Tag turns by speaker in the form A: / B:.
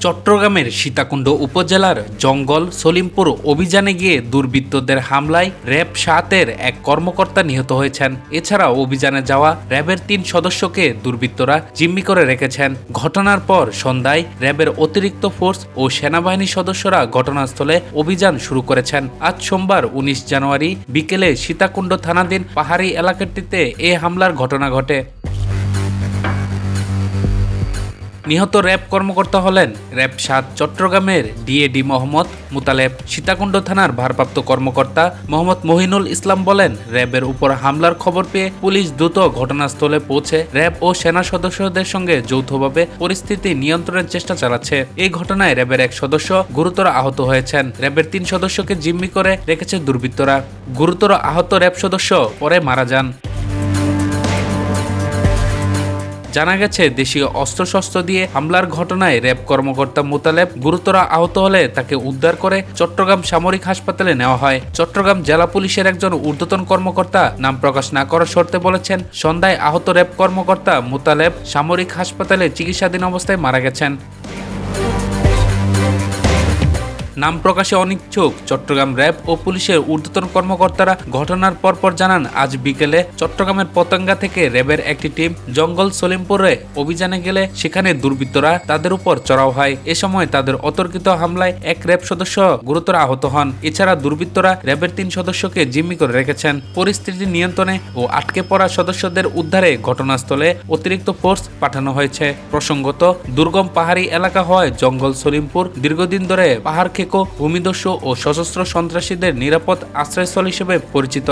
A: চট্টগ্রামের সীতাকুণ্ড উপজেলার জঙ্গল সলিমপুর অভিযানে গিয়ে দুর্বৃত্তদের হামলায় র্যাব ৭-এর এক কর্মকর্তা নিহত হয়েছেন। এছাড়া অভিযানে যাওয়া র্যাবের ৩ সদস্যকে দুর্বৃত্তরা জিম্মি করে রেখেছেন। ঘটনার পর সন্ধ্যায় র্যাবের অতিরিক্ত ফোর্স ও সেনাবাহিনীর সদস্যরা ঘটনাস্থলে অভিযান শুরু করেছেন। আজ সোমবার ১৯ জানুয়ারি বিকেলে সীতাকুণ্ড থানাধীন পাহাড়ি এলাকাটিতে এ হামলার ঘটনা ঘটে। নিহত র্যাব কর্মকর্তা হলেন র্যাব ৭ চট্টগ্রামের ডিএডি মোহাম্মদ মুতালেব। সীতাকুণ্ড থানার ভারপ্রাপ্ত কর্মকর্তা মোহাম্মদ মহিনুল ইসলাম বলেন, র্যাবের উপর হামলার খবর পেয়ে পুলিশ দ্রুত ঘটনাস্থলে পৌঁছে র্যাব ও সেনা সদস্যদের সঙ্গে যৌথভাবে পরিস্থিতি নিয়ন্ত্রণের চেষ্টা চালাচ্ছে। এই ঘটনায় র্যাবের ১ সদস্য গুরুতর আহত হয়েছেন। র্যাবের ৩ সদস্যকে জিম্মি করে রেখেছে দুর্বৃত্তরা। গুরুতর আহত র্যাব সদস্য পরে মারা যান। জানা গেছে, দেশীয় অস্ত্রশস্ত্র দিয়ে হামলার ঘটনায় র্যাব কর্মকর্তা মুতালেব গুরুতর আহত হলে তাকে উদ্ধার করে চট্টগ্রাম সামরিক হাসপাতালে নেওয়া হয়। চট্টগ্রাম জেলা পুলিশের একজন ঊর্ধ্বতন কর্মকর্তা নাম প্রকাশ না করার শর্তে বলেছেন, সন্ধ্যায় আহত র্যাব কর্মকর্তা মুতালেব সামরিক হাসপাতালে চিকিৎসাধীন অবস্থায় মারা গেছেন। নাম প্রকাশে অনিচ্ছুক চট্টগ্রাম র্যাব ও পুলিশের ঊর্ধ্বতন কর্মকর্তারা ঘটনার পরপর জানান, আজ বিকেলে চট্টগ্রামের পতেঙ্গা থেকে র্যাবের একটি টিম জঙ্গল সলিমপুরে অভিযানে গেলে সেখানে দুর্বৃত্তরা তাদের উপর চড়াও হয়। এ সময় তাদের অতর্কিত হামলায় এক র্যাব সদস্য গুরুতর আহত হন। এছাড়া দুর্বৃত্তরা র্যাবের ৩ সদস্যকে জিম্মি করে রেখেছেন। পরিস্থিতি নিয়ন্ত্রণে ও আটকে পড়া সদস্যদের উদ্ধারে ঘটনাস্থলে অতিরিক্ত ফোর্স পাঠানো হয়েছে। প্রসঙ্গত, দুর্গম পাহাড়ি এলাকা হওয়ায় জঙ্গল সলিমপুর দীর্ঘদিন ধরে পাহাড় ভূমিদস্যু ও সশস্ত্র সন্ত্রাসীদের নিরাপদ আশ্রয়স্থল হিসেবে পরিচিত।